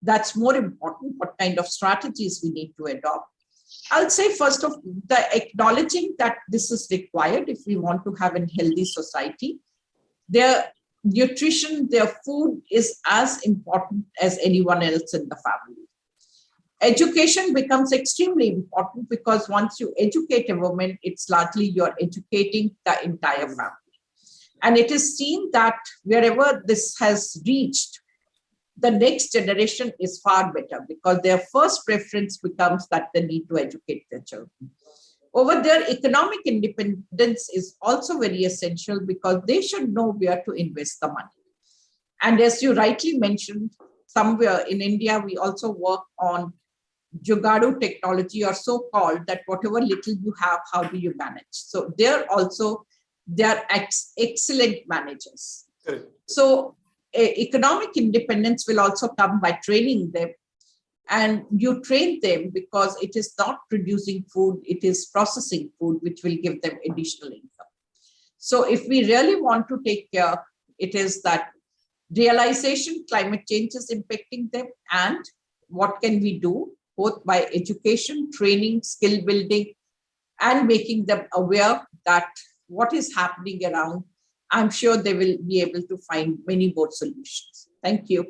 that's more important, what kind of strategies we need to adopt. I'll say first of the acknowledging that this is required if we want to have a healthy society. Their nutrition, their food is as important as anyone else in the family. Education becomes extremely important because once you educate a woman, it's largely you're educating the entire family. And it is seen that wherever this has reached, the next generation is far better because their first preference becomes that they need to educate their children. Over there, economic independence is also very essential because they should know where to invest the money. And as you rightly mentioned, somewhere in India, we also work on Jugaadu technology, or so-called, that whatever little you have, how do you manage? So they're excellent managers. Correct. So economic independence will also come by training them. And you train them because it is not producing food, it is processing food, which will give them additional income. So if we really want to take care, it is that realization climate change is impacting them, and what can we do, both by education, training, skill building, and making them aware that what is happening around. I'm sure they will be able to find many more solutions. Thank you.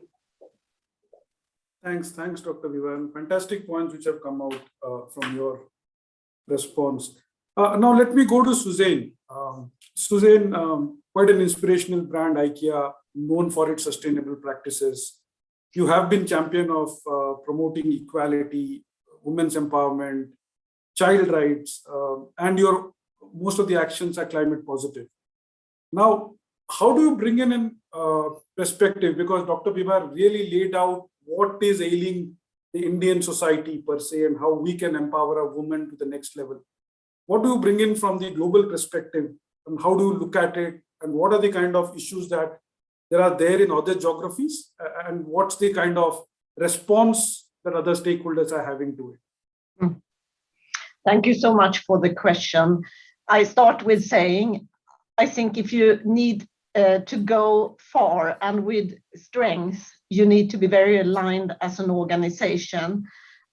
Thanks, Dr. Vivan. Fantastic points which have come out from your response. Now let me go to Suzanne. Suzanne, quite an inspirational brand, Ikea, known for its sustainable practices. You have been champion of promoting equality, women's empowerment, child rights, and most of the actions are climate positive. Now, how do you bring in perspective? Because Dr. Bibar really laid out what is ailing the Indian society per se and how we can empower a woman to the next level. What do you bring in from the global perspective, and how do you look at it, and what are the kind of issues that there are there in other geographies, and what's the kind of response that other stakeholders are having to it? Thank you so much for the question. I start with saying, I think if you need to go far and with strength, you need to be very aligned as an organization.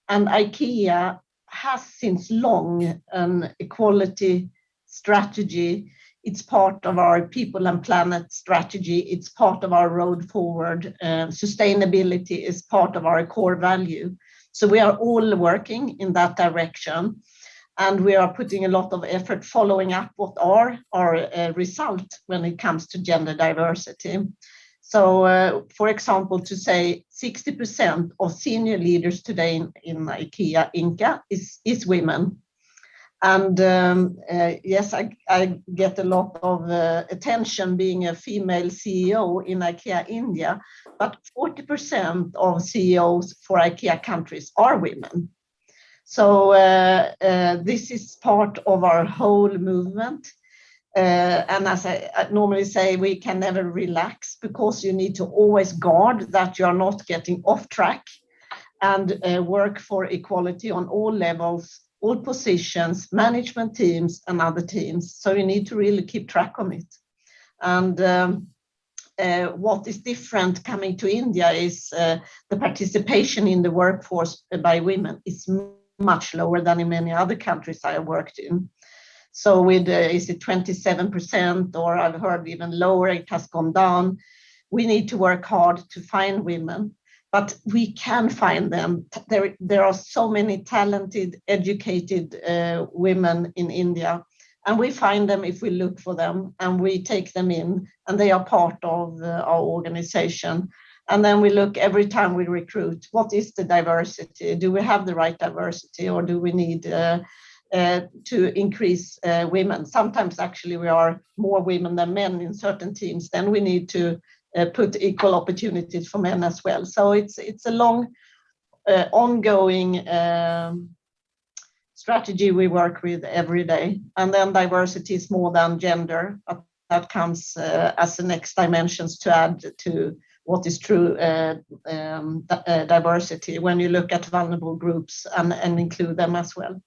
And Ikea has since long an equality strategy. It's part of our people and planet strategy. It's part of our road forward. Sustainability is part of our core value. So we are all working in that direction. And we are putting a lot of effort following up what are our results when it comes to gender diversity. So, for example, to say 60% of senior leaders today in Ikea Inca is women. And yes, I get a lot of attention being a female CEO in Ikea India, but 40% of CEOs for Ikea countries are women. So this is part of our whole movement. And as I normally say, we can never relax because you need to always guard that you are not getting off track, and work for equality on all levels, all positions, management teams and other teams. So you need to really keep track of it. And what is different coming to India is the participation in the workforce by women is much lower than in many other countries I have worked in. So with, is it 27%, or I've heard even lower, it has gone down. We need to work hard to find women, but we can find them. There are so many talented, educated women in India, and we find them if we look for them, and we take them in, and they are part of our organization. And then we look every time we recruit, what is the diversity? Do we have the right diversity, or do we need to increase women? Sometimes actually we are more women than men in certain teams. Then we need to put equal opportunities for men as well. So it's a long, ongoing strategy we work with every day. And then diversity is more than gender, but that comes as the next dimensions to add to what is true diversity when you look at vulnerable groups and include them as well.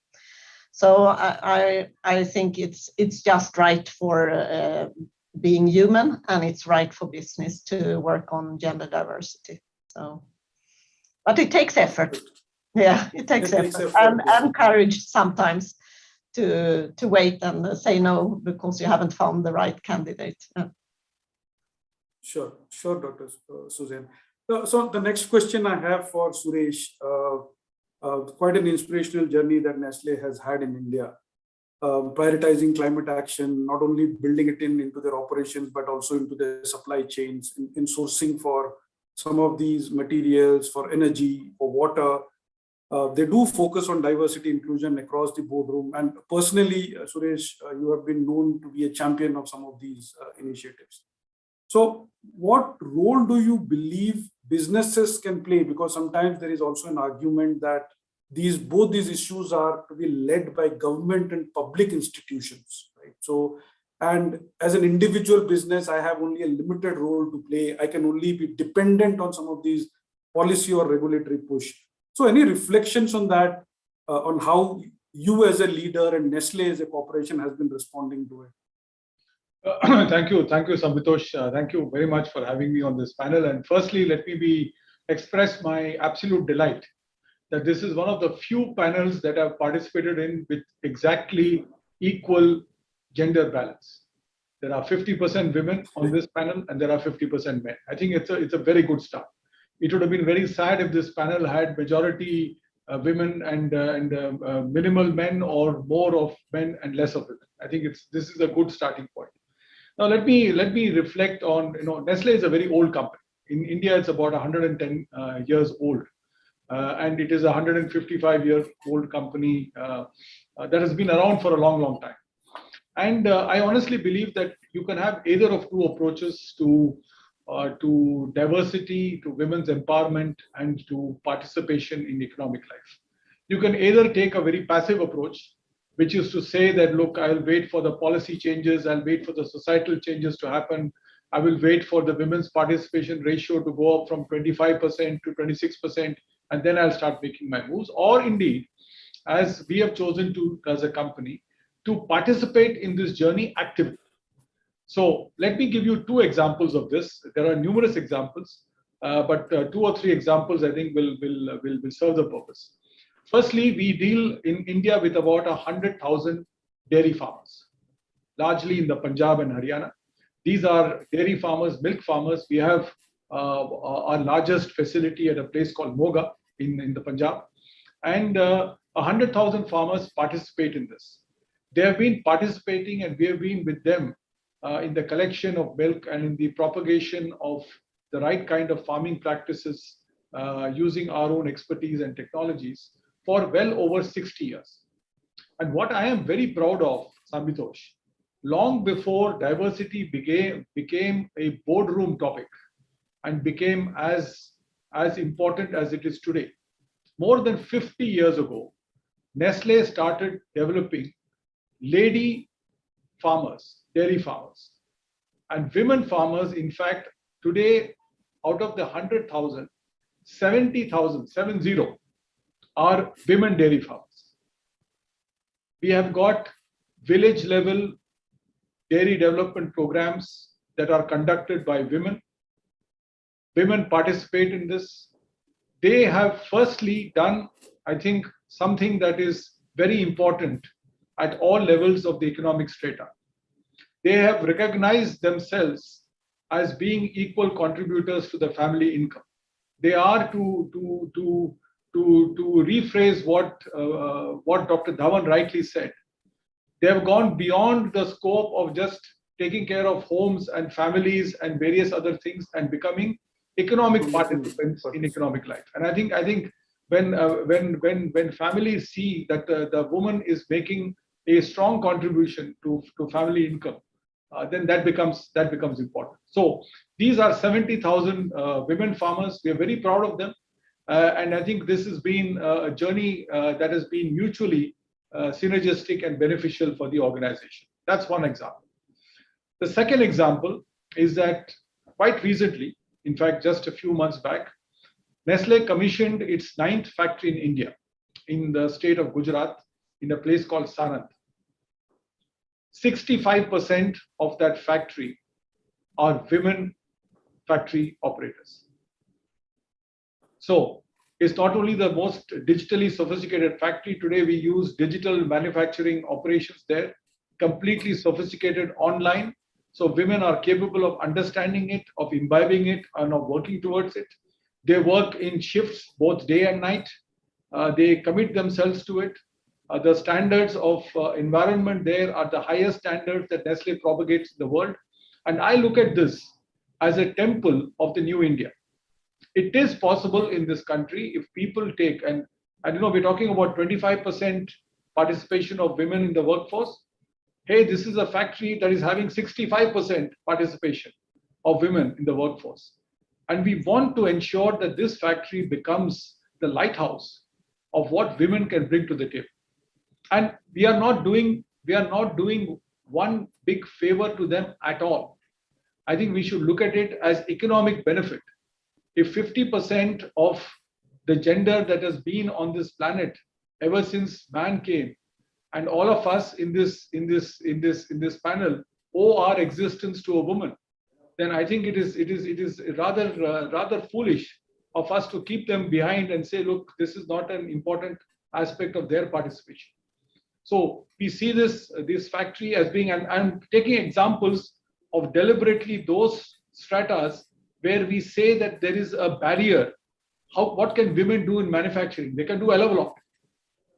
So I think it's just right for being human, and it's right for business to work on gender diversity. So But it takes effort. Yeah, it takes effort. And courage sometimes to wait and say no because you haven't found the right candidate. Yeah. Sure, Dr. Suzanne. So the next question I have for Suresh, quite an inspirational journey that Nestle has had in India, prioritizing climate action, not only building it into their operations, but also into their supply chains, in sourcing for some of these materials, for energy, for water. They do focus on diversity inclusion across the boardroom. And personally, Suresh, you have been known to be a champion of some of these initiatives. So what role do you believe businesses can play? Because sometimes there is also an argument that both these issues are to be led by government and public institutions, right? So, and as an individual business, I have only a limited role to play. I can only be dependent on some of these policy or regulatory push. So any reflections on that, on how you as a leader and Nestle as a corporation has been responding to it? Thank you, Sambitosh. Thank you very much for having me on this panel. And firstly, let me express my absolute delight that this is one of the few panels that I've participated in with exactly equal gender balance. There are 50% women on this panel, and there are 50% men. I think it's a very good start. It would have been very sad if this panel had majority women and minimal men, or more of men and less of women. I think this is a good starting point. Now let me reflect on, Nestle is a very old company. In India, it's about 110 years old, and it is a 155-year-old company that has been around for a long, long time. And I honestly believe that you can have either of two approaches to diversity, to women's empowerment, and to participation in economic life. You can either take a very passive approach, which is to say that, look, I'll wait for the policy changes, I'll wait for the societal changes to happen, I will wait for the women's participation ratio to go up from 25% to 26%, and then I'll start making my moves. Or indeed, as we have chosen to, as a company, to participate in this journey actively. So let me give you two examples of this. There are numerous examples, but 2 or 3 examples I think will serve the purpose. Firstly, we deal in India with about 100,000 dairy farmers, largely in the Punjab and Haryana. These are dairy farmers, milk farmers. We have our largest facility at a place called Moga in the Punjab. And 100,000 farmers participate in this. They have been participating, and we have been with them in the collection of milk and in the propagation of the right kind of farming practices using our own expertise and technologies for well over 60 years. And what I am very proud of, Sambitosh, long before diversity became a boardroom topic and became as important as it is today, more than 50 years ago, Nestle started developing lady farmers, dairy farmers, and women farmers. In fact, today, out of the 100,000, 70,000, 70, are women dairy farmers. We have got village level dairy development programs that are conducted by women. Women participate in this. They have firstly done, I think, something that is very important at all levels of the economic strata. They have recognized themselves as being equal contributors to the family income. They are, to rephrase what Dr. Dhawan rightly said, they have gone beyond the scope of just taking care of homes and families and various other things and becoming economic participants in economic life. And I think when families see that the woman is making a strong contribution to family income, then that becomes important. So these are 70,000 women farmers. We are very proud of them, and I think this has been a journey that has been mutually synergistic and beneficial for the organization. That's one example. The second example is that quite recently, in fact, just a few months back, Nestle commissioned its 9th factory in India, in the state of Gujarat, in a place called Sanand. 65% of that factory are women factory operators. So is not only the most digitally sophisticated factory. Today, we use digital manufacturing operations there, completely sophisticated online. So women are capable of understanding it, of imbibing it, and of working towards it. They work in shifts, both day and night. They commit themselves to it. The standards of environment there are the highest standards that Nestle propagates in the world. And I look at this as a temple of the new India. It is possible in this country if people take, and we're talking about 25% participation of women in the workforce. Hey, this is a factory that is having 65% participation of women in the workforce. And we want to ensure that this factory becomes the lighthouse of what women can bring to the table. And we are not doing one big favor to them at all. I think we should look at it as economic benefit. If 50% of the gender that has been on this planet ever since man came, and all of us in this panel owe our existence to a woman, then I think it is rather foolish of us to keep them behind and say, look, this is not an important aspect of their participation. So we see this factory as being, and I'm taking examples of deliberately those stratas where we say that there is a barrier. What can women do in manufacturing? They can do a level of it.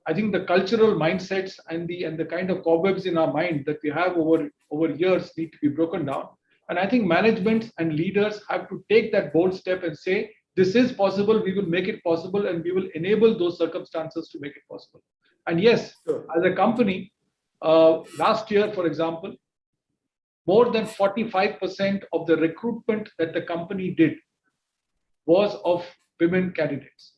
I think the cultural mindsets and the kind of cobwebs in our mind that we have over years need to be broken down. And I think management and leaders have to take that bold step and say, this is possible, we will make it possible, and we will enable those circumstances to make it possible. And yes, as a company, last year, for example, more than 45% of the recruitment that the company did was of women candidates.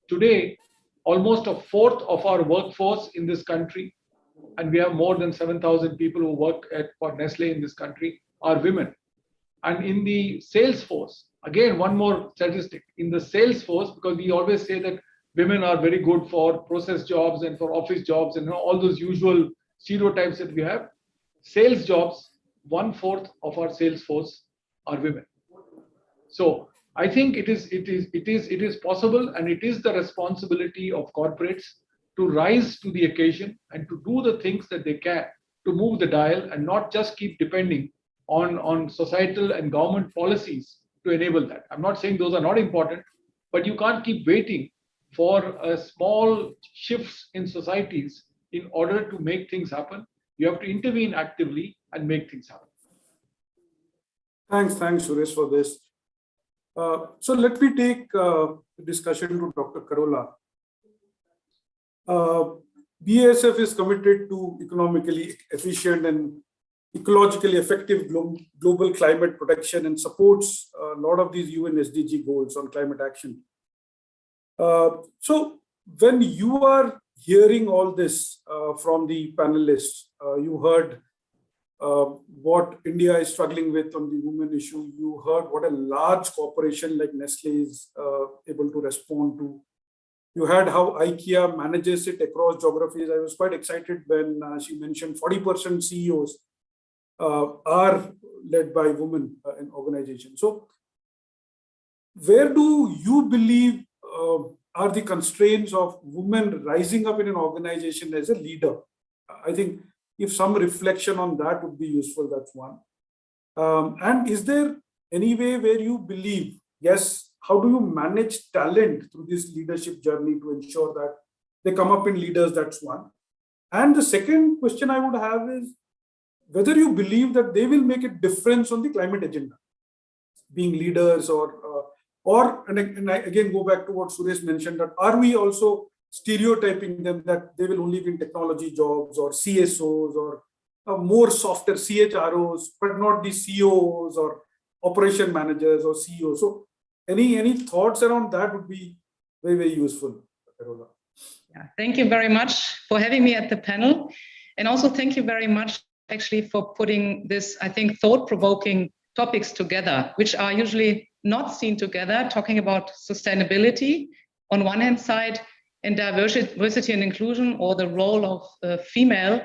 Today, almost a fourth of our workforce in this country, and we have more than 7,000 people who work for Nestle in this country, are women. And in the sales force, again, one more statistic, in the sales force, because we always say that women are very good for process jobs and for office jobs and all those usual stereotypes that we have. Sales jobs, 1/4 of our sales force are women. So I think it is possible, and it is the responsibility of corporates to rise to the occasion and to do the things that they can to move the dial and not just keep depending on societal and government policies to enable that. I'm not saying those are not important, but you can't keep waiting for small shifts in societies in order to make things happen. You have to intervene actively and make things happen. Thanks, Suresh, for this. So let me take the discussion to Dr. Karola. BASF is committed to economically efficient and ecologically effective global climate protection and supports a lot of these UN SDG goals on climate action. So when you are hearing all this from the panelists, you heard what India is struggling with on the women issue. You heard what a large corporation like Nestle is able to respond to. You heard how Ikea manages it across geographies. I was quite excited when she mentioned 40% CEOs are led by women in organizations. So where do you believe are the constraints of women rising up in an organization as a leader? I think if some reflection on that would be useful, that's one. And is there any way where you believe, yes, how do you manage talent through this leadership journey to ensure that they come up in leaders? That's one. And the second question I would have is whether you believe that they will make a difference on the climate agenda, being leaders and I again go back to what Suresh mentioned, that are we also stereotyping them that they will only be in technology jobs or CSOs or more softer CHROs, but not the CEOs or operation managers or CEOs. So any thoughts around that would be very, very useful. Yeah, thank you very much for having me at the panel. And also thank you very much actually for putting this, I think, thought-provoking topics together, which are usually not seen together, talking about sustainability on one hand side and diversity and inclusion, or the role of female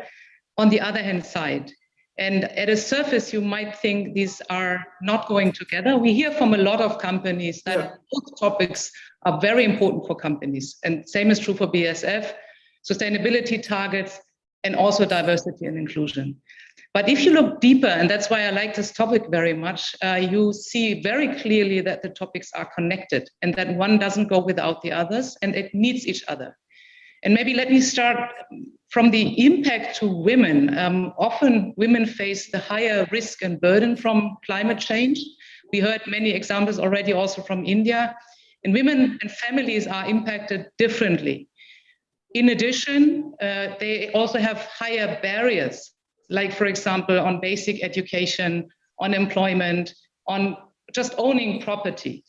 on the other hand side. And at a surface, you might think these are not going together. We hear from a lot of companies that both topics are very important for companies. And same is true for BASF, sustainability targets, and also diversity and inclusion. But if you look deeper, and that's why I like this topic very much, you see very clearly that the topics are connected and that one doesn't go without the others, and it needs each other. And maybe let me start from the impact to women. Often women face the higher risk and burden from climate change. We heard many examples already also from India. And women and families are impacted differently. In addition, they also have higher barriers, like, for example, on basic education, on employment, on just owning property.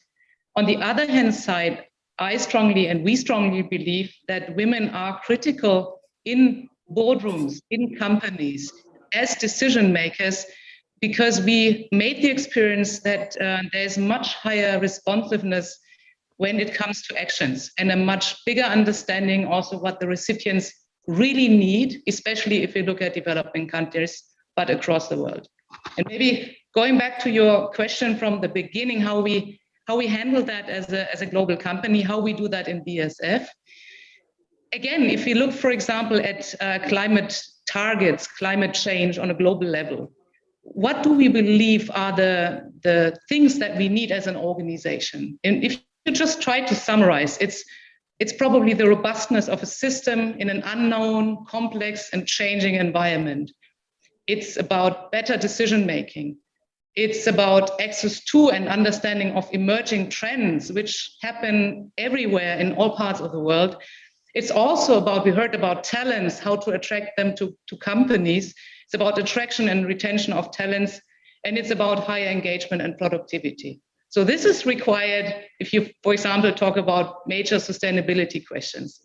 On the other hand side, I strongly and we strongly believe that women are critical in boardrooms, in companies, as decision makers, because we made the experience that there's much higher responsiveness when it comes to actions and a much bigger understanding also what the recipients really need, especially if you look at developing countries, but across the world. And maybe going back to your question from the beginning, how we handle that as a global company, how we do that in BASF. Again, if we look, for example, at climate targets, climate change on a global level, what do we believe are the things that we need as an organization? And if you just try to summarize, it's probably the robustness of a system in an unknown, complex, and changing environment. It's about better decision making. It's about access to and understanding of emerging trends, which happen everywhere in all parts of the world. It's also about, we heard about talents, how to attract them to companies. It's about attraction and retention of talents, and it's about higher engagement and productivity. So this is required if you, for example, talk about major sustainability questions.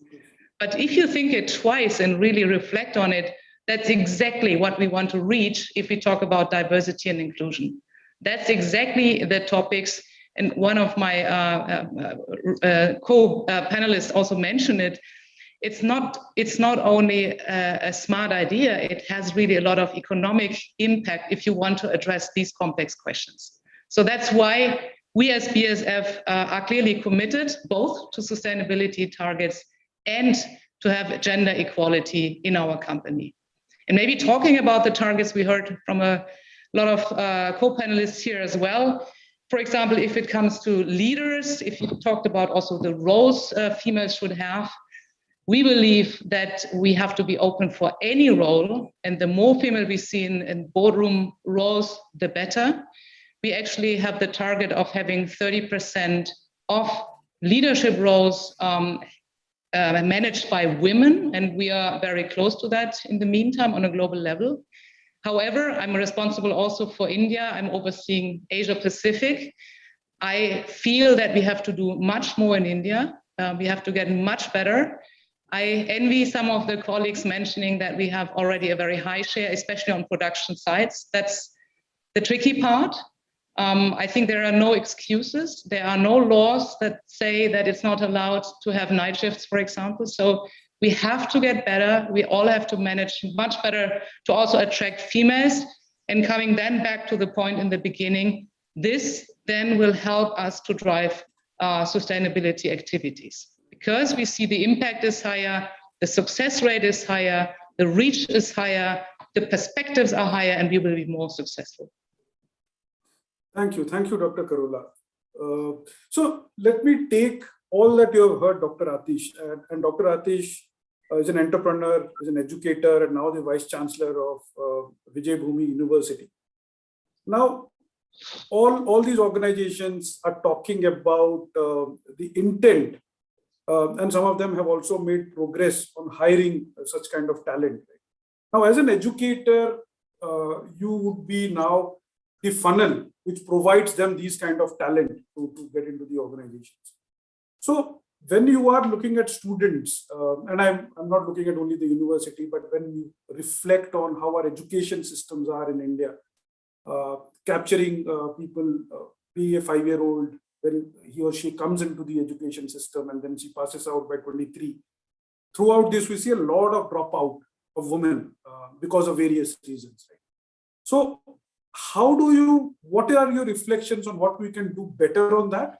But if you think it twice and really reflect on it, that's exactly what we want to reach if we talk about diversity and inclusion. That's exactly the topics, and one of my co-panelists also mentioned it. It's not only a smart idea, it has really a lot of economic impact if you want to address these complex questions. So that's why we as BASF are clearly committed both to sustainability targets and to have gender equality in our company. And maybe talking about the targets, we heard from a lot of co-panelists here as well. For example, if it comes to leaders, if you talked about also the roles females should have, we believe that we have to be open for any role, and the more female we see in boardroom roles, the better. We actually have the target of having 30% of leadership roles managed by women, and we are very close to that in the meantime on a global level. However, I'm responsible also for India. I'm overseeing Asia Pacific. I feel that we have to do much more in India. We have to get much better. I envy some of the colleagues mentioning that we have already a very high share, especially on production sites. That's the tricky part. I think there are no excuses. There are no laws that say that it's not allowed to have night shifts, for example. So we have to get better. We all have to manage much better to also attract females. And coming then back to the point in the beginning, this then will help us to drive sustainability activities, because we see the impact is higher, the success rate is higher, the reach is higher, the perspectives are higher, and we will be more successful. Thank you, Dr. Karola. So let me take all that you have heard, Dr. Atish, and Dr. Atish is an entrepreneur, is an educator, and now the Vice Chancellor of Vijay Bhumi University. Now, all these organizations are talking about the intent, and some of them have also made progress on hiring such kind of talent. Now, as an educator, you would be now the funnel which provides them these kind of talent to get into the organizations. So when you are looking at students, and I'm not looking at only the university, but when you reflect on how our education systems are in India, capturing people, be a 5-year-old, when he or she comes into the education system and then she passes out by 23. Throughout this, we see a lot of dropout of women because of various reasons. Right? So what are your reflections on what we can do better on that?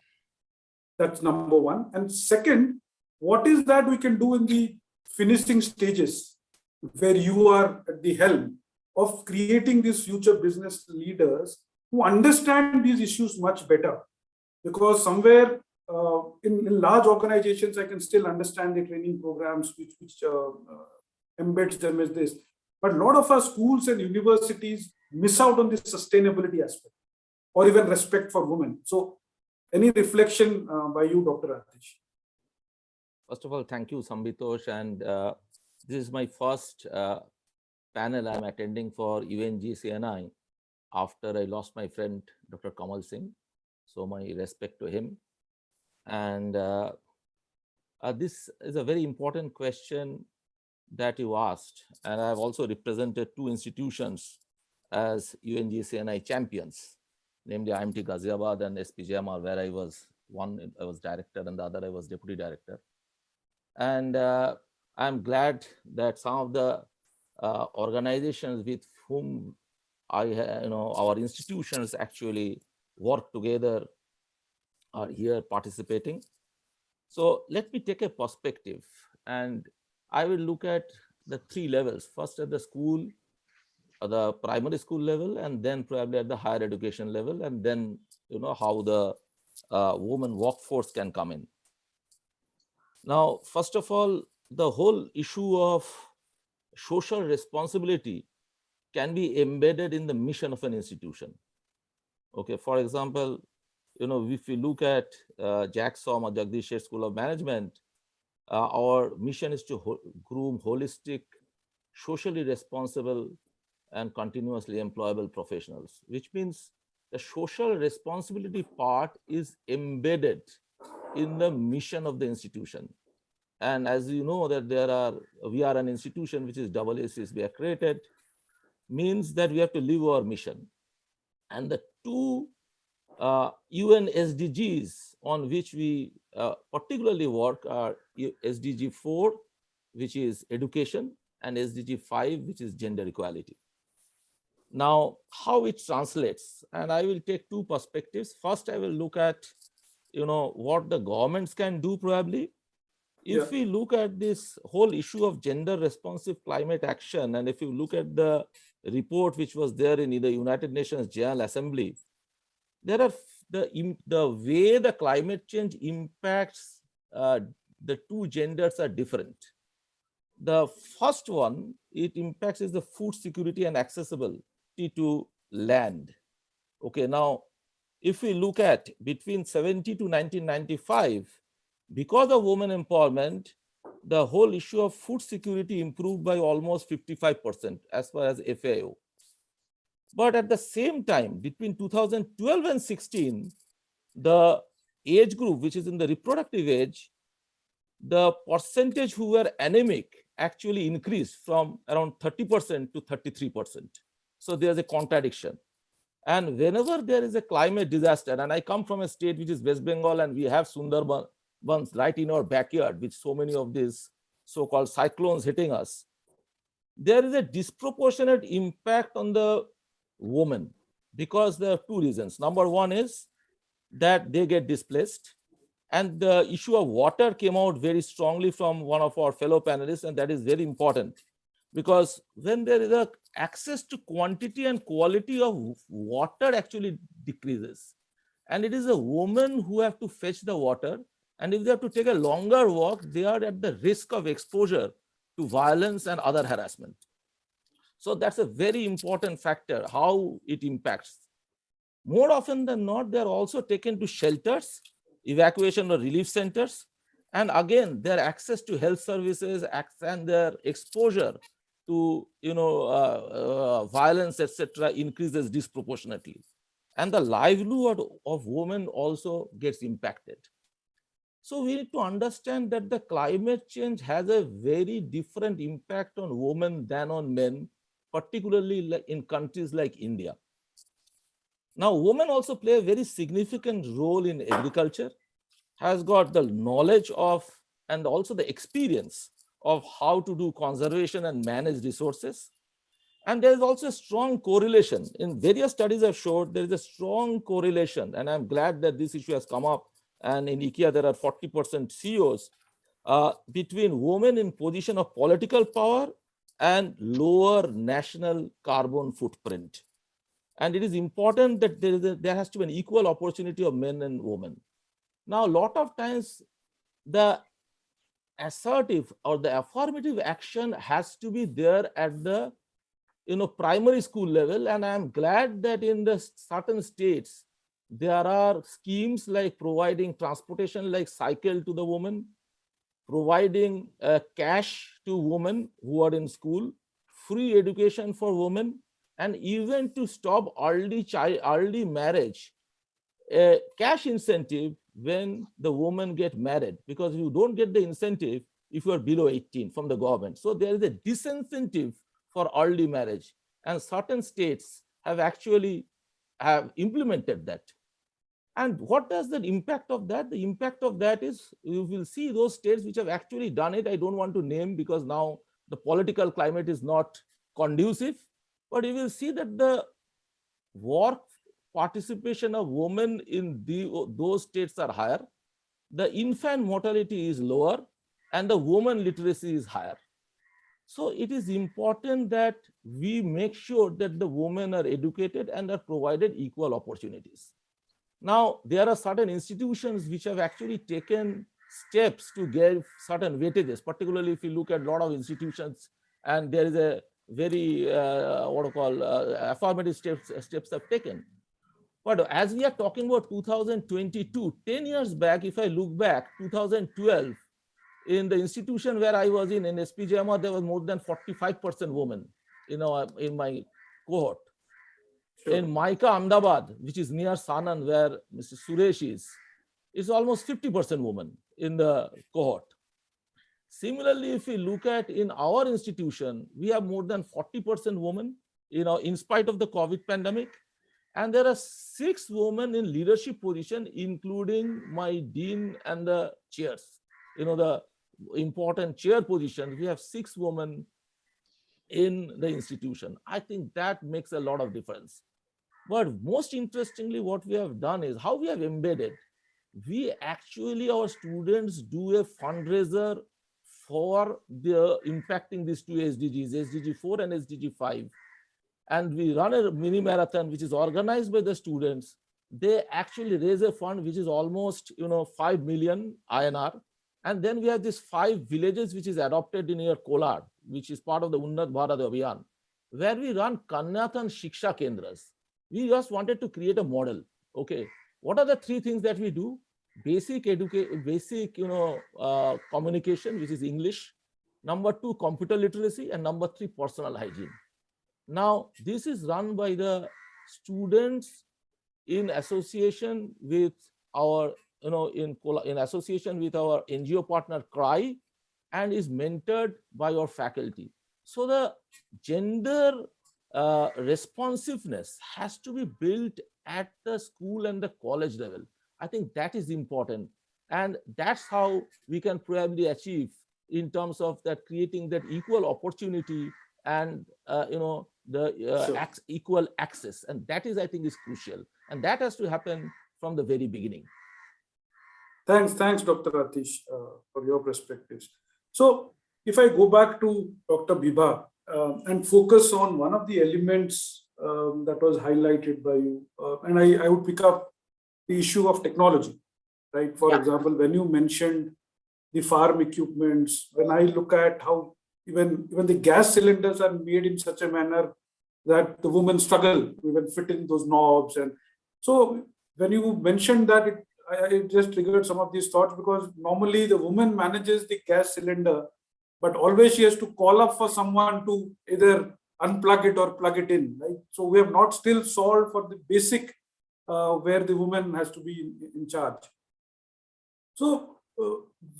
That's number one. And second, what is that we can do in the finishing stages where you are at the helm of creating these future business leaders who understand these issues much better? Because somewhere in large organizations, I can still understand the training programs which embeds them as this. But a lot of our schools and universities miss out on the sustainability aspect or even respect for women. So any reflection by you, Dr. Atish? First of all, thank you, Sambitosh. And this is my first panel I'm attending for UNGCNI after I lost my friend, Dr. Kamal Singh. So my respect to him. And this is a very important question that you asked. And I've also represented two institutions as UNGCNI champions, namely IMT Ghaziabad and SPJMR, where I was director and the other I was deputy director. And I'm glad that some of the organizations with whom our institutions actually work together are here participating. So let me take a perspective, and I will look at the three levels. First at the school, the primary school level, and then probably at the higher education level, and then how the women workforce can come in. Now, first of all, the whole issue of social responsibility can be embedded in the mission of an institution. Okay, for example, if you look at JAGSOM or Jagdish Seth School of Management, our mission is to groom holistic, socially responsible, and continuously employable professionals, which means the social responsibility part is embedded in the mission of the institution. And as you know that we are an institution which is AACSB accredited, means that we have to live our mission. And the two UN SDGs on which we particularly work are SDG 4, which is education, and SDG 5, which is gender equality. Now, how it translates, and I will take two perspectives. First, I will look at what the governments can do probably. If we look at this whole issue of gender responsive climate action, and if you look at the report which was there in the United Nations General Assembly, there are the way the climate change impacts the two genders are different. The first one it impacts is the food security and accessibility to land. Okay, now if we look at between 70 to 1995, because of women empowerment, the whole issue of food security improved by almost 55% as far as FAO. But at the same time, between 2012 and 16, the age group, which is in the reproductive age, the percentage who were anemic actually increased from around 30% to 33%. So there's a contradiction. And whenever there is a climate disaster, and I come from a state which is West Bengal, and we have Sundarbans right in our backyard, with so many of these so-called cyclones hitting us, there is a disproportionate impact on the women because there are two reasons. Number one is that they get displaced, and the issue of water came out very strongly from one of our fellow panelists, and that is very important, because when there is a access to quantity and quality of water actually decreases, and it is a woman who have to fetch the water, and if they have to take a longer walk, they are at the risk of exposure to violence and other harassment. So that's a very important factor, how it impacts. More often than not, they are also taken to shelters, evacuation or relief centers, and again, their access to health services and their exposure to violence, etc., increases disproportionately. And the livelihood of women also gets impacted. So we need to understand that the climate change has a very different impact on women than on men, particularly in countries like India. Now, women also play a very significant role in agriculture, has got the knowledge of and also the experience of how to do conservation and manage resources. And there is also a strong correlation. In various studies have showed there is a strong correlation, and I'm glad that this issue has come up. And in Ikea, there are 40% CEOs between women in position of political power and lower national carbon footprint. And it is important that there has to be an equal opportunity of men and women. Now, a lot of times, the assertive or the affirmative action has to be there at the primary school level. And I'm glad that in the certain states, there are schemes like providing transportation like cycle to the woman, providing cash to women who are in school, free education for women, and even to stop early marriage, a cash incentive when the woman get married, because you don't get the incentive if you are below 18 from the government. So there is a disincentive for early marriage, and certain states have actually implemented that. And what does the impact of that? The impact of that is you will see those states which have actually done it. I don't want to name because now the political climate is not conducive, but you will see that the work participation of women in those states are higher, the infant mortality is lower, and the woman literacy is higher. So it is important that we make sure that the women are educated and are provided equal opportunities. Now, there are certain institutions which have actually taken steps to give certain weightages, particularly if you look at a lot of institutions, and there is a very, affirmative steps have taken. But as we are talking about 2022, 10 years back, if I look back, 2012, in the institution where I was in SPJMA, there was more than 45% women, in my cohort. Sure. In Maika, Ahmedabad, which is near Sanan, where Mr. Suresh is almost 50% women in the cohort. Similarly, if we look at in our institution, we have more than 40% women, in spite of the COVID pandemic. And there are 6 women in leadership position, including my dean and the chairs. The important chair positions, we have 6 women in the institution. I think that makes a lot of difference. But most interestingly, what we have done is how we have embedded. We actually, our students do a fundraiser for the impacting these 2 SDGs, SDG 4 and SDG 5. And we run a mini marathon, which is organized by the students. They actually raise a fund, which is almost, 5 million INR. And then we have these 5 villages, which is adopted in your Kolar, which is part of the Unnat Bharat Abhiyan, where we run Kanyathan Shiksha Kendras. We just wanted to create a model. Okay, what are the 3 things that we do? Basic communication, which is English. Number 2, computer literacy, and number 3, personal hygiene. Now, this is run by the students in association with our, in association with our NGO partner CRY, and is mentored by our faculty. So the gender responsiveness has to be built at the school and the college level. I think that is important. And that's how we can probably achieve in terms of that creating that equal opportunity and, sure, equal access. And that is, I think, is crucial. And that has to happen from the very beginning. Thanks, Dr. Atish, for your perspectives. So if I go back to Dr. Bibha and focus on one of the elements that was highlighted by you, and I would pick up the issue of technology, right? For example, when you mentioned the farm equipments, when I look at how even the gas cylinders are made in such a manner that the women struggle to even fit in those knobs. And so when you mentioned that, it just triggered some of these thoughts, because normally the woman manages the gas cylinder, but always she has to call up for someone to either unplug it or plug it in, right? So we have not still solved for the basic where the woman has to be in charge. So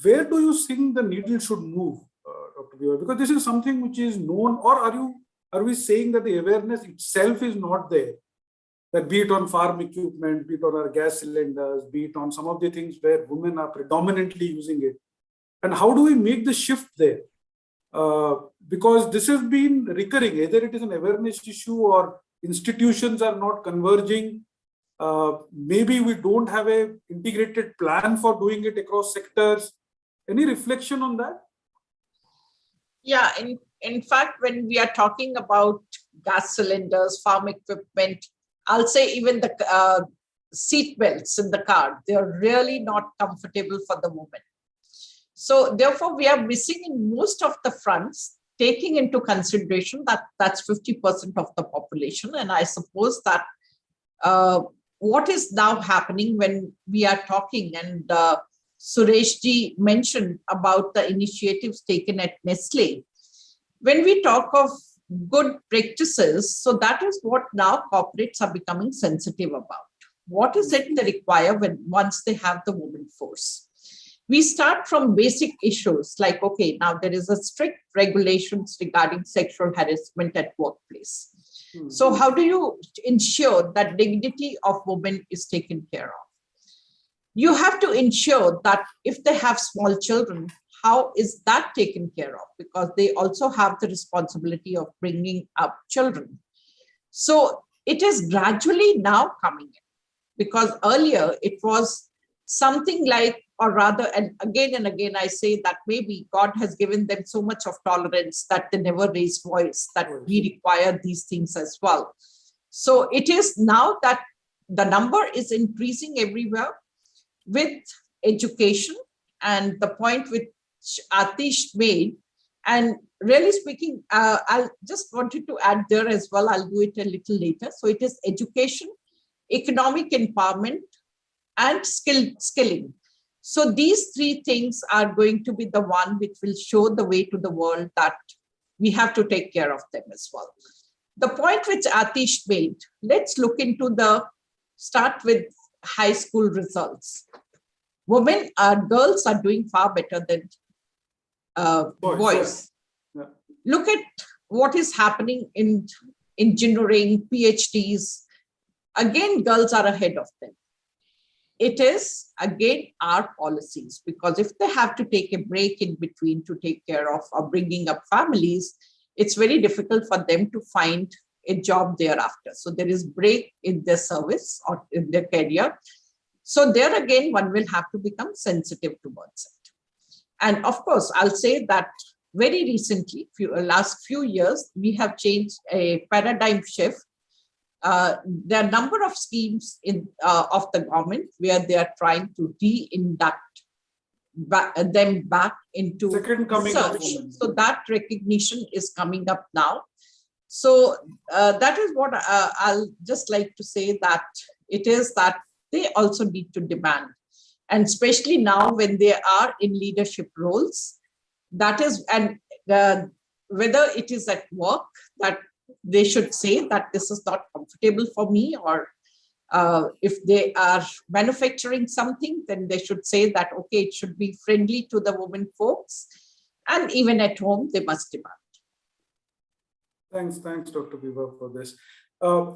where do you think the needle should move, Dr. Bibha? Because this is something which is known, or are we saying that the awareness itself is not there? That be it on farm equipment, be it on our gas cylinders, be it on some of the things where women are predominantly using it. And how do we make the shift there? because this has been recurring. Either it is an awareness issue or institutions are not converging. Maybe we don't have a integrated plan for doing it across sectors. Any reflection on that? Yeah, in fact, when we are talking about gas cylinders, farm equipment, I'll say even the seat belts in the car, they're really not comfortable for the woman. So therefore, we are missing in most of the fronts, taking into consideration that that's 50% of the population. And I suppose that what is now happening when we are talking, and Sureshji mentioned about the initiatives taken at Nestle. When we talk of good practices, so that is what now corporates are becoming sensitive about. What is it they require once they have the women force? We start from basic issues like, okay, now there is a strict regulations regarding sexual harassment at workplace. So how do you ensure that dignity of women is taken care of? You have to ensure that if they have small children, how is that taken care of? Because they also have the responsibility of bringing up children. So it is gradually now coming in, because earlier it was something like, or rather, and again, I say that maybe God has given them so much of tolerance that they never raise voice, that we require these things as well. So it is now that the number is increasing everywhere with education, and the point which Atish made, and really speaking, I just wanted to add there as well, I'll do it a little later. So it is education, economic empowerment, and skilling. So these three things are going to be the one which will show the way to the world that we have to take care of them as well. The point which Atish made, let's look into start with high school results. Girls are doing far better than boys. Yeah. Look at what is happening in engineering, PhDs. Again, girls are ahead of them. It is, again, our policies, because if they have to take a break in between to take care of or bringing up families, it's very difficult for them to find a job thereafter. So there is break in their service or in their career. So there again, one will have to become sensitive towards it. And of course, I'll say that very recently, last few years, we have changed a paradigm shift. There are a number of schemes of the government where they are trying to re-induct them back into second coming of women. So that recognition is coming up now. So that is what I'll just like to say, that it is that they also need to demand. And especially now when they are in leadership roles, that is, and whether it is at work, that they should say that this is not comfortable for me, or if they are manufacturing something, then they should say that, okay, it should be friendly to the women folks. And even at home, they must demand. Thanks, Dr. Viva, for this.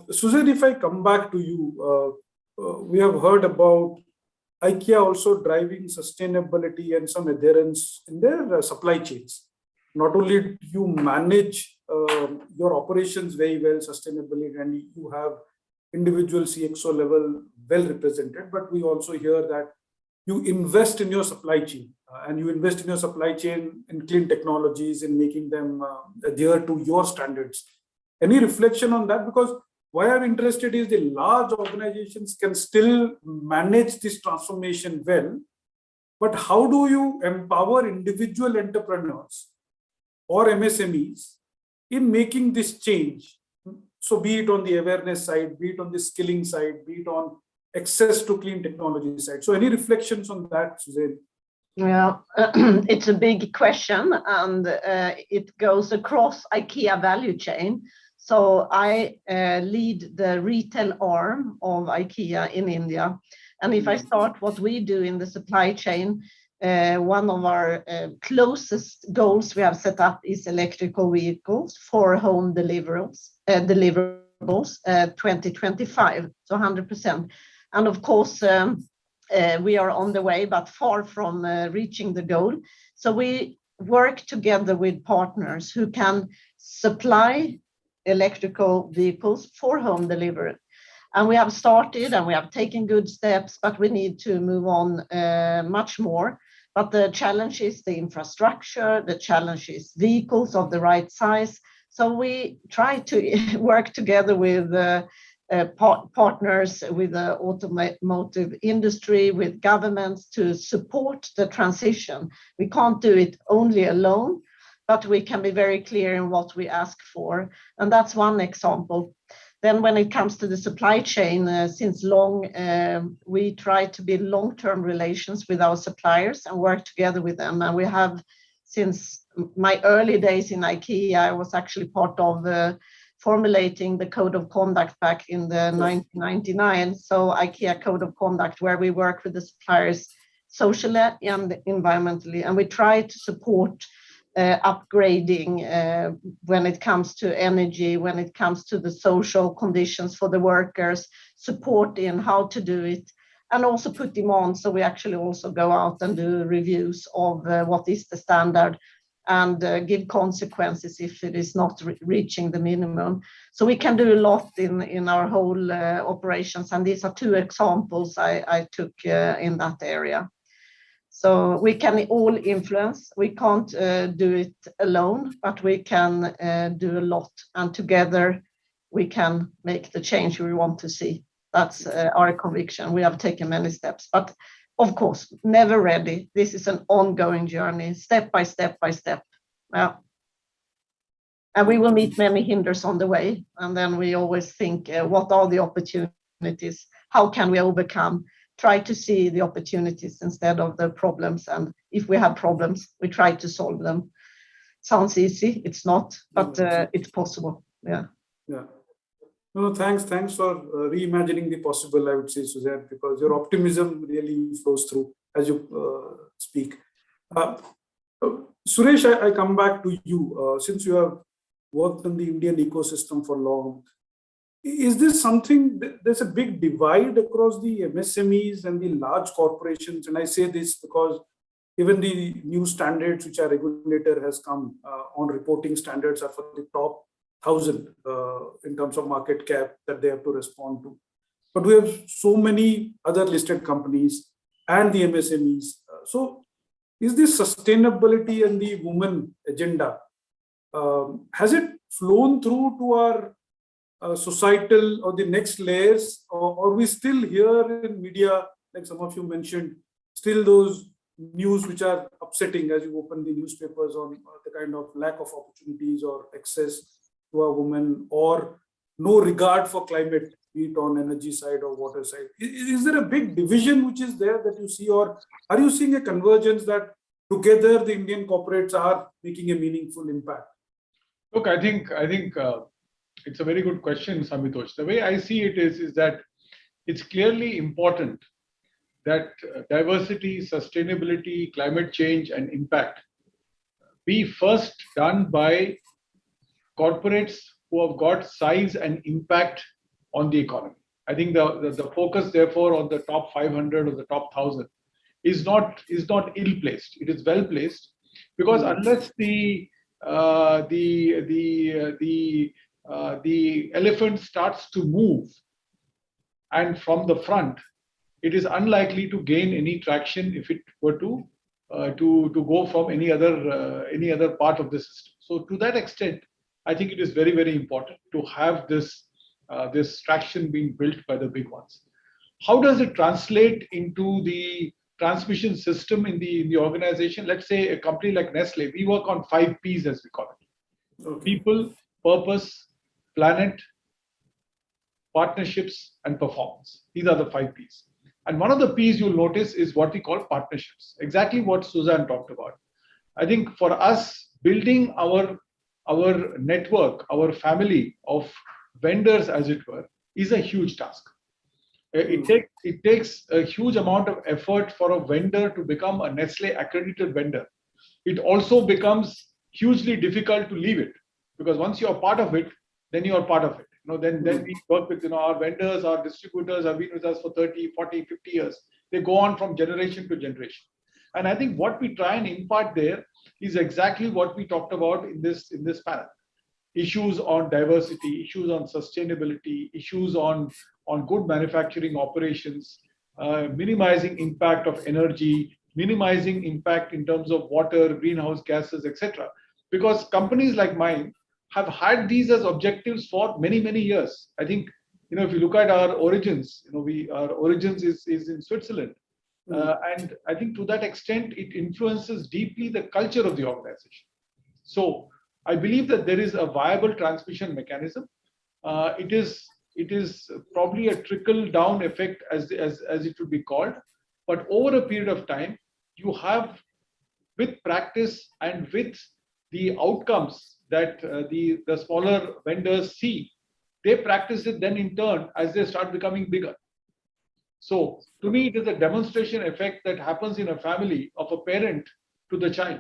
Susan, if I come back to you, we have heard about Ikea also driving sustainability and some adherence in their supply chains. Not only do you manage your operations very well sustainably, and you have individual CXO level well represented, but we also hear that you invest in your supply chain, and you invest in your supply chain in clean technologies, in making them adhere to your standards. Any reflection on that? Because why I'm interested is the large organizations can still manage this transformation well, but how do you empower individual entrepreneurs or MSMEs in making this change? So be it on the awareness side, be it on the skilling side, be it on access to clean technology side. So any reflections on that, Suzanne? Yeah, it's a big question, and it goes across IKEA value chain. So I lead the retail arm of IKEA in India. And if I start what we do in the supply chain, one of our closest goals we have set up is electrical vehicles for home deliverables 2025, so 100%. And of course, we are on the way, but far from reaching the goal. So we work together with partners who can supply electrical vehicles for home delivery. And we have started and we have taken good steps, but we need to move on much more. But the challenge is the infrastructure, the challenge is vehicles of the right size. So we try to work together with partners, with the automotive industry, with governments to support the transition. We can't do it only alone, but we can be very clear in what we ask for. And that's one example. Then when it comes to the supply chain, since long, we try to build long-term relations with our suppliers and work together with them. And we have, since my early days in Ikea, I was actually part of formulating the code of conduct back in the 1999. So Ikea code of conduct, where we work with the suppliers socially and environmentally. And we try to support upgrading when it comes to energy, when it comes to the social conditions for the workers, support in how to do it, and also put them on. So we actually also go out and do reviews of what is the standard and give consequences if it is not reaching the minimum. So we can do a lot in our whole operations. And these are two examples I took in that area. So we can all influence. We can't do it alone, but we can do a lot. And together we can make the change we want to see. That's our conviction. We have taken many steps, but of course, never ready. This is an ongoing journey, step by step by step. Yeah. And we will meet many hinders on the way. And then we always think, what are the opportunities? How can we overcome? Try to see the opportunities instead of the problems. And if we have problems, we try to solve them. Sounds easy. It's not, but it's possible. Yeah. Yeah. No, thanks for reimagining the possible, I would say, Suzanne, because your optimism really flows through as you speak. Suresh, I come back to you. Since you have worked in the Indian ecosystem for long, is this something, there's a big divide across the MSMEs and the large corporations? And I say this because even the new standards which our regulator has come on reporting standards are for the top 1,000 in terms of market cap that they have to respond to. But we have so many other listed companies and the MSMEs. So is this sustainability and the women agenda, has it flown through to our societal or the next layers, or we still hear in media, like some of you mentioned, still those news which are upsetting as you open the newspapers on the kind of lack of opportunities or access to a woman, or no regard for climate, be it on energy side or water side. Is there a big division which is there that you see, or are you seeing a convergence that together the Indian corporates are making a meaningful impact? Look, I think it's a very good question, Samitosh. The way I see it is that it's clearly important that diversity, sustainability, climate change, and impact be first done by corporates who have got size and impact on the economy. I think the focus, therefore, on the top 500 or the top 1,000 is not ill-placed. It is well-placed, because unless the elephant starts to move, and from the front, it is unlikely to gain any traction if it were to go from any other part of the system. So to that extent, I think it is very, very important to have this traction being built by the big ones. How does it translate into the transmission system in the organization? Let's say a company like Nestle, we work on 5 Ps, as we call it. Okay. People, purpose, planet, partnerships, and performance. These are the 5 Ps. And one of the Ps you'll notice is what we call partnerships. Exactly what Suzanne talked about. I think for us, building our network, our family of vendors, as it were, is a huge task. It takes a huge amount of effort for a vendor to become a Nestle accredited vendor. It also becomes hugely difficult to leave it, because once you are part of it, then you are part of it. Then we work with our vendors, our distributors have been with us for 30, 40, 50 years. They go on from generation to generation. And I think what we try and impart there is exactly what we talked about in this panel. Issues on diversity, issues on sustainability, issues on good manufacturing operations, minimizing impact of energy, minimizing impact in terms of water, greenhouse gases, etc. Because companies like mine have had these as objectives for many, many years. I think, if you look at our origins, our origins is in Switzerland. And I think to that extent, it influences deeply the culture of the organization. So I believe that there is a viable transmission mechanism. It is probably a trickle down effect as it would be called. But over a period of time, you have, with practice and with the outcomes that the smaller vendors see, they practice it then in turn as they start becoming bigger. So to me, it is a demonstration effect that happens in a family of a parent to the child.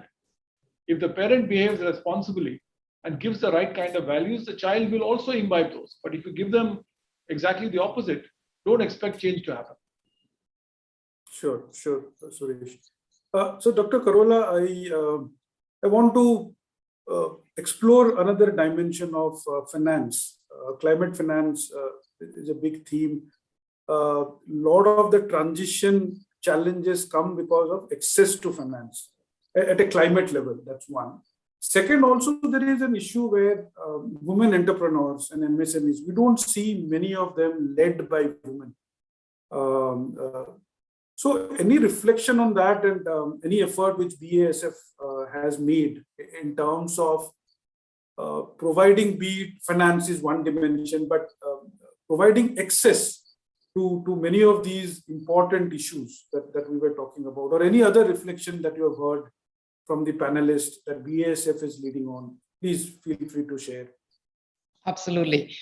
If the parent behaves responsibly and gives the right kind of values, the child will also imbibe those. But if you give them exactly the opposite, don't expect change to happen. Sure, Suresh. So, Dr. Karola, I want to explore another dimension of finance. Climate finance is a big theme. A lot of the transition challenges come because of access to finance at a climate level. That's one. Second, also there is an issue where women entrepreneurs and MSMEs, we don't see many of them led by women. So any reflection on that and any effort which BASF has made in terms of providing, be it finance is one dimension, but providing access to many of these important issues that we were talking about, or any other reflection that you have heard from the panelists that BASF is leading on, please feel free to share. Absolutely.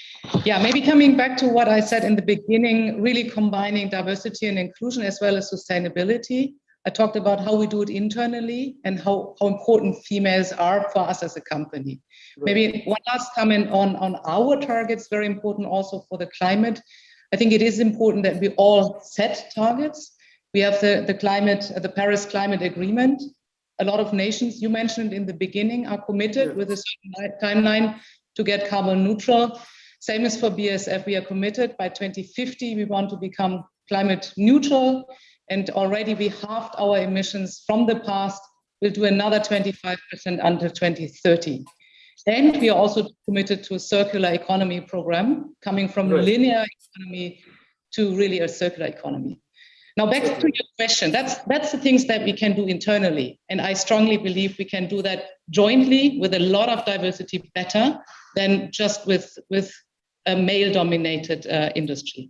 Yeah, maybe coming back to what I said in the beginning, really combining diversity and inclusion as well as sustainability. I talked about how we do it internally and how important females are for us as a company. Right. Maybe one last comment on our targets, very important also for the climate. I think it is important that we all set targets. We have the Paris Climate Agreement. A lot of nations, you mentioned in the beginning, are committed with a certain timeline to get carbon neutral. Same as for BASF, we are committed by 2050, we want to become climate neutral. And already we halved our emissions from the past. We'll do another 25% until 2030. And we are also committed to a circular economy program, coming from a linear economy to really a circular economy. Now back to your question, that's the things that we can do internally. And I strongly believe we can do that jointly with a lot of diversity better than just with a male-dominated industry.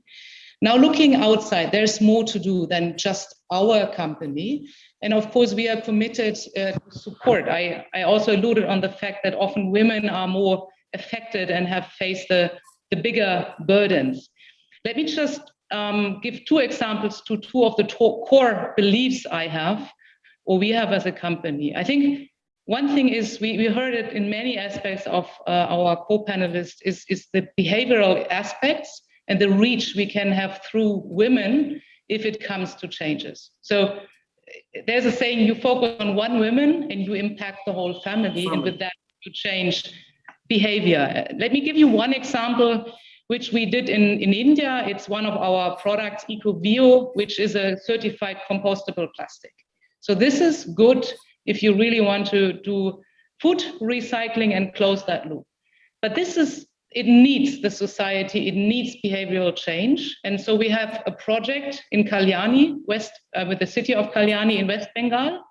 Now looking outside, there's more to do than just our company. And of course, we are committed to support. I also alluded on the fact that often women are more affected and have faced the bigger burdens. Let me just give two examples to two of the core beliefs I have, or we have as a company. I think one thing is, we heard it in many aspects of our co-panelists, is the behavioral aspects and the reach we can have through women if it comes to changes. So there's a saying, you focus on one woman and you impact the whole family, and with that you change behavior. Let me give you one example, which we did in India. It's one of our products, EcoBio, which is a certified compostable plastic. So this is good if you really want to do food recycling and close that loop. But it needs the society, it needs behavioral change. And so we have a project in Kalyani, with the city of Kalyani in West Bengal,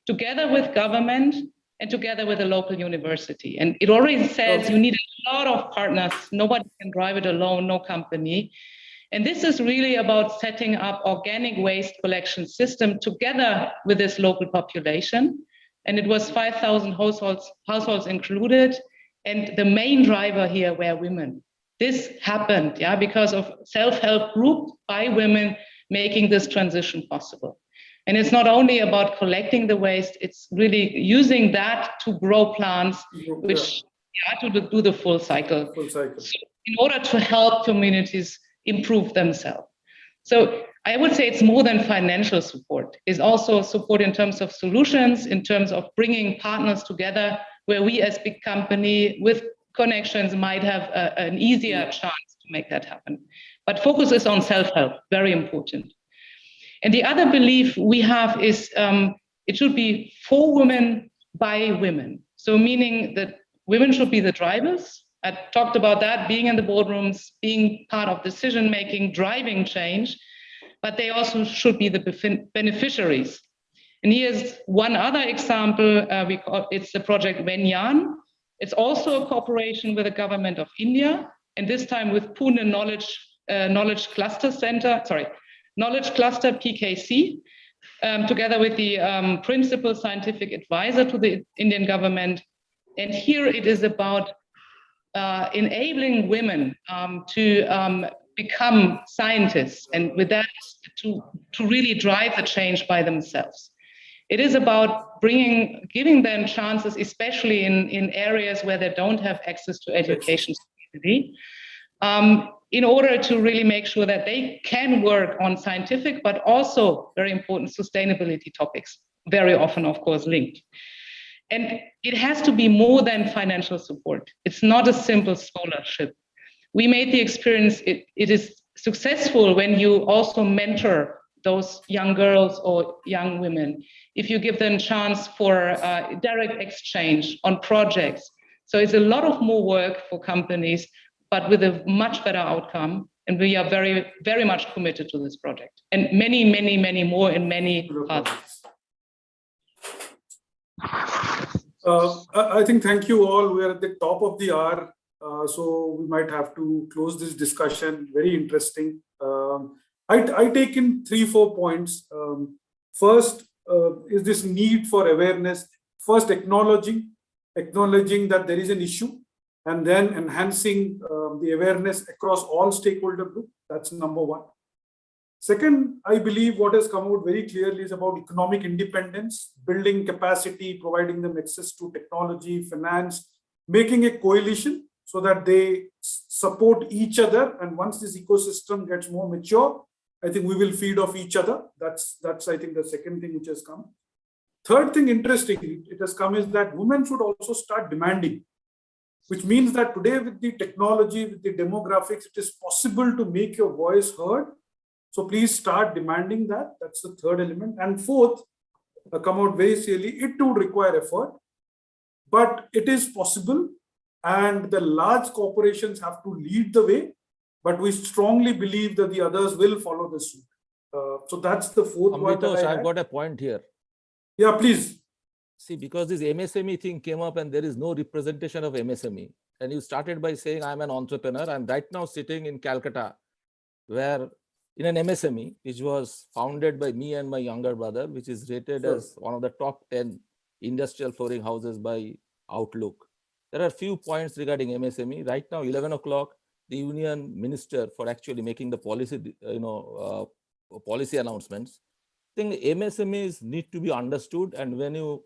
together with government and together with a local university. And it already says you need a lot of partners. Nobody can drive it alone, no company. And this is really about setting up organic waste collection system together with this local population. And it was 5,000 households included. And the main driver here were women. This happened, because of self-help group by women making this transition possible. And it's not only about collecting the waste, it's really using that to grow plants, which to do the full cycle. So in order to help communities improve themselves. So I would say it's more than financial support. It's also support in terms of solutions, in terms of bringing partners together, where we as big company with connections might have an easier chance to make that happen. But focus is on self-help, very important. And the other belief we have is it should be for women, by women. So meaning that women should be the drivers. I talked about that, being in the boardrooms, being part of decision-making, driving change, but they also should be the beneficiaries. And here's one other example. It's the project Venyan. It's also a cooperation with the government of India, and this time with Pune Knowledge Cluster PKC, together with the principal scientific advisor to the Indian government. And here it is about enabling women to become scientists, and with that to really drive the change by themselves. It is about giving them chances, especially in areas where they don't have access to education, in order to really make sure that they can work on scientific, but also very important sustainability topics, very often, of course, linked. And it has to be more than financial support. It's not a simple scholarship. We made the experience, it is successful when you also mentor those young girls or young women, if you give them a chance for direct exchange on projects. So it's a lot of more work for companies, but with a much better outcome. And we are very, very much committed to this project. And many, many, many more in many parts. I think thank you all. We are at the top of the hour, so we might have to close this discussion. Very interesting. I take in 3-4 points. First is this need for awareness. First, acknowledging that there is an issue, and then enhancing the awareness across all stakeholder groups. That's number one. Second, I believe what has come out very clearly is about economic independence, building capacity, providing them access to technology, finance, making a coalition so that they support each other. And once this ecosystem gets more mature, I think we will feed off each other. That's I think the second thing which has come. Third thing, interesting, it has come is that women should also start demanding, which means that today with the technology, with the demographics, it is possible to make your voice heard. So please start demanding that. That's the third element. And fourth, come out very clearly, it would require effort, but it is possible. And the large corporations have to lead the way, but we strongly believe that the others will follow the suit. So that's the fourth one. I've got a point here. Yeah, please. See, because this MSME thing came up and there is no representation of MSME. And you started by saying, I'm an entrepreneur. I'm right now sitting in Calcutta, where in an MSME, which was founded by me and my younger brother, which is rated as one of the top 10 industrial flooring houses by Outlook. There are a few points regarding MSME. Right now, 11 o'clock, the union minister for actually making the policy, policy announcements. I think MSMEs need to be understood. And when you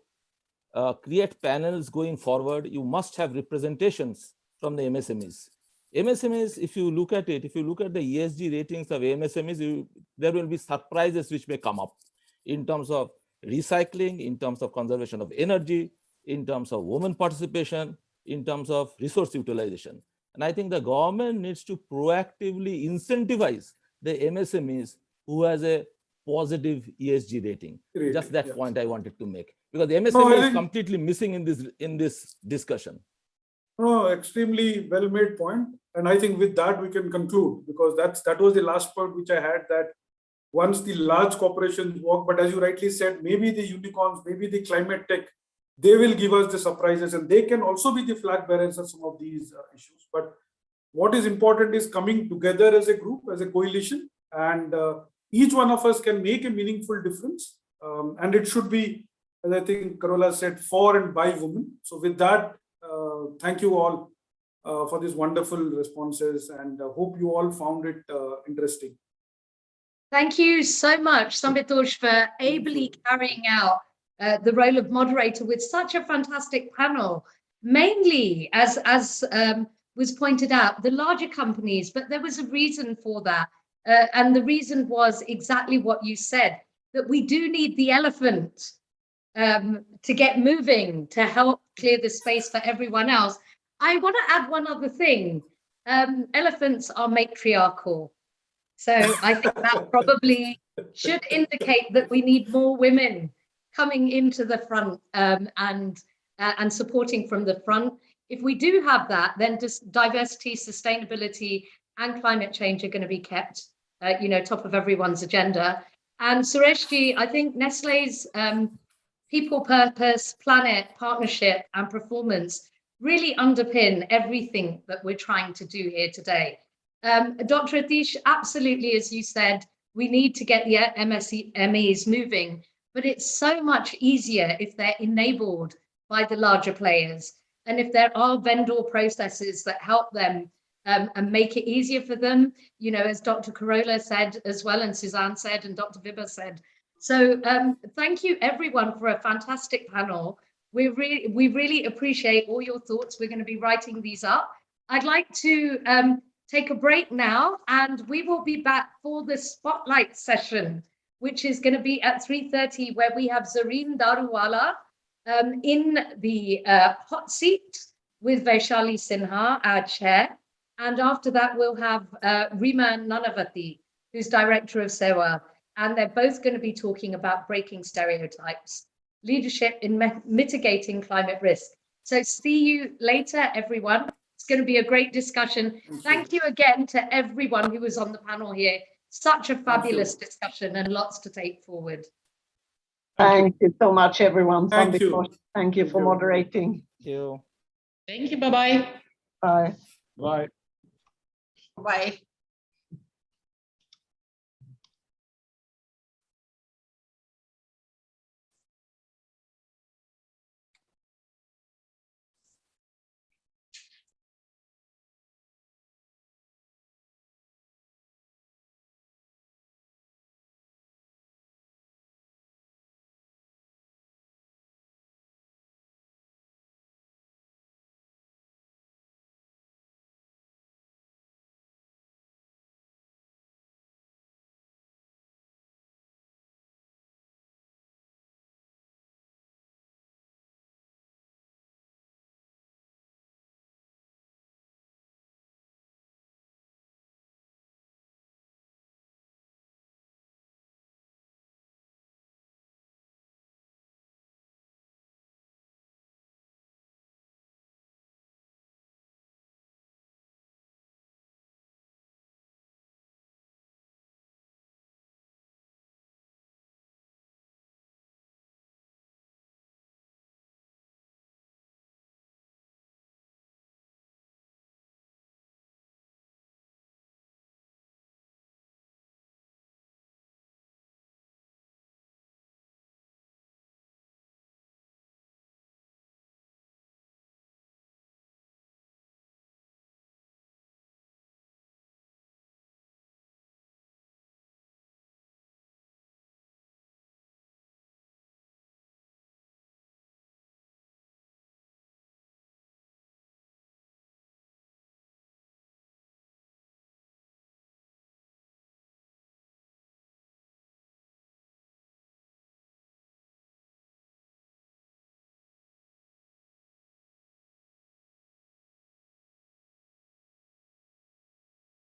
create panels going forward, you must have representations from the MSMEs. MSMEs, if you look at it, if you look at the ESG ratings of MSMEs, there will be surprises which may come up in terms of recycling, in terms of conservation of energy, in terms of women participation, in terms of resource utilization. And I think the government needs to proactively incentivize the MSMEs who has a positive ESG rating. Just that point I wanted to make, because the MSME is completely missing in this discussion. No, extremely well made point. And I think with that we can conclude, because that was the last point which I had, that once the large corporations work, but as you rightly said, maybe the unicorns, maybe the climate tech, they will give us the surprises, and they can also be the flag bearers of some of these issues. But what is important is coming together as a group, as a coalition, and each one of us can make a meaningful difference. And it should be, as I think Carola said, for and by women. So with that, thank you all for these wonderful responses, and hope you all found it interesting. Thank you so much, Sambitosh, for ably carrying out the role of moderator with such a fantastic panel. Mainly, as was pointed out, the larger companies, but there was a reason for that. And the reason was exactly what you said, that we do need the elephant to get moving, to help clear the space for everyone else. I want to add one other thing. Elephants are matriarchal. So I think that probably should indicate that we need more women coming into the front and supporting from the front. If we do have that, then diversity, sustainability, and climate change are going to be kept, top of everyone's agenda. And Sureshji, I think Nestle's people, purpose, planet, partnership, and performance really underpin everything that we're trying to do here today. Dr. Atish, absolutely, as you said, we need to get the MSMEs moving, but it's so much easier if they're enabled by the larger players. And if there are vendor processes that help them and make it easier for them, as Dr. Carola said as well, and Suzanne said, and Dr. Vibha said. So thank you everyone for a fantastic panel. We really appreciate all your thoughts. We're going to be writing these up. I'd like to take a break now, and we will be back for the spotlight session, which is going to be at 3:30, where we have Zareen Daruwala in the hot seat with Vaishali Sinha, our chair. And after that, we'll have Rima Nanavati, who's director of SEWA. And they're both going to be talking about breaking stereotypes, leadership in mitigating climate risk. So see you later, everyone. It's going to be a great discussion. Thank you again to everyone who was on the panel here. Such a fabulous discussion and lots to take forward. Thank you so much, everyone. Thank you. Thank you for moderating. Thank you. Thank you. Bye-bye. Bye. Bye. Bye.